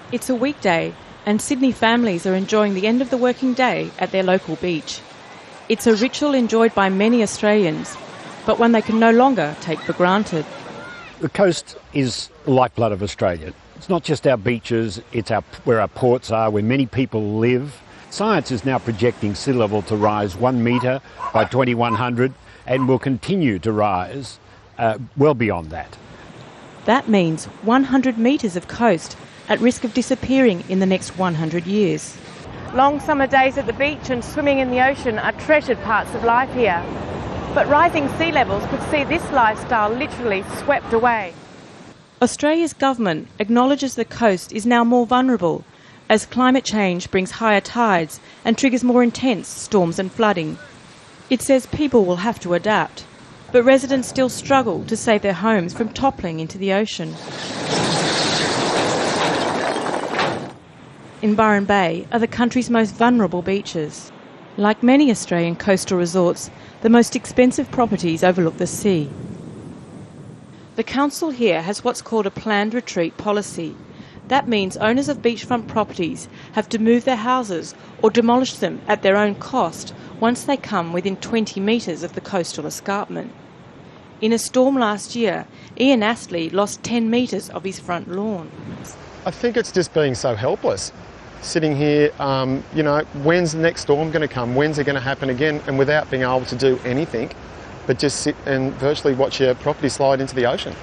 It's a weekday and Sydney families are enjoying the end of the working day at their local beach. It's a ritual enjoyed by many Australians, but one they can no longer take for granted. The coast is the lifeblood of Australia. It's not just our beaches, it's where our ports are, where many people live. Science is now projecting sea level to rise 1 metre by 2100 and will continue to rise well beyond that. That means 100 metres of coast at risk of disappearing in the next 100 years. Long summer days at the beach and swimming in the ocean are treasured parts of life here. But rising sea levels could see this lifestyle literally swept away. Australia's government acknowledges the coast is now more vulnerable as climate change brings higher tides and triggers more intense storms and flooding. It says people will have to adapt, but residents still struggle to save their homes from toppling into the ocean. In Byron Bay are the country's most vulnerable beaches. Like many Australian coastal resorts, the most expensive properties overlook the sea. The council here has what's called a planned retreat policy. That means owners of beachfront properties have to move their houses or demolish them at their own cost once they come within 20 metres of the coastal escarpment. In a storm last year, ASTLEY lost 10 metres of his front lawn. I think it's just being so helpless. Sitting here, when's the next storm going to come? When's it going to happen again? And without being able to do anything, but just sit and virtually watch your property slide into the ocean.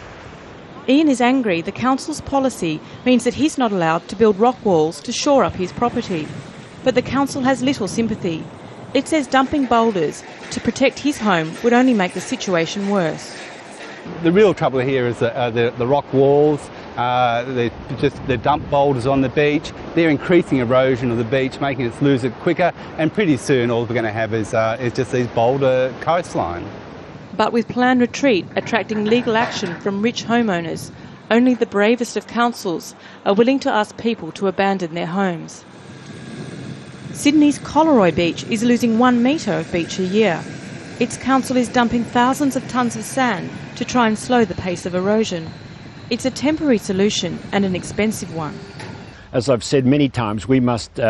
Ian is angry the council's policy means that he's not allowed to build rock walls to shore up his property. But the council has little sympathy. It says dumping boulders to protect his home would only make the situation worse. The real trouble here is the rock walls. They dump boulders on the beach. They're increasing erosion of the beach, making us lose it quicker, and pretty soon all we're going to have is just these boulder coastline. But with planned retreat attracting legal action from rich homeowners, only the bravest of councils are willing to ask people to abandon their homes. Sydney's Collaroy Beach is losing 1 metre of beach a year. Its council is dumping thousands of tonnes of sand to try and slow the pace of erosion. It's a temporary solution and an expensive one. As I've said many times, we must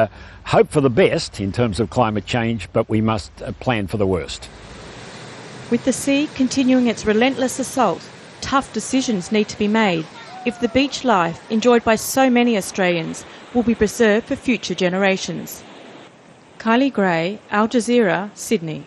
hope for the best in terms of climate change, but we must plan for the worst. With the sea continuing its relentless assault, tough decisions need to be made if the beach life enjoyed by so many Australians will be preserved for future generations. Kylie Grey, Al Jazeera, Sydney.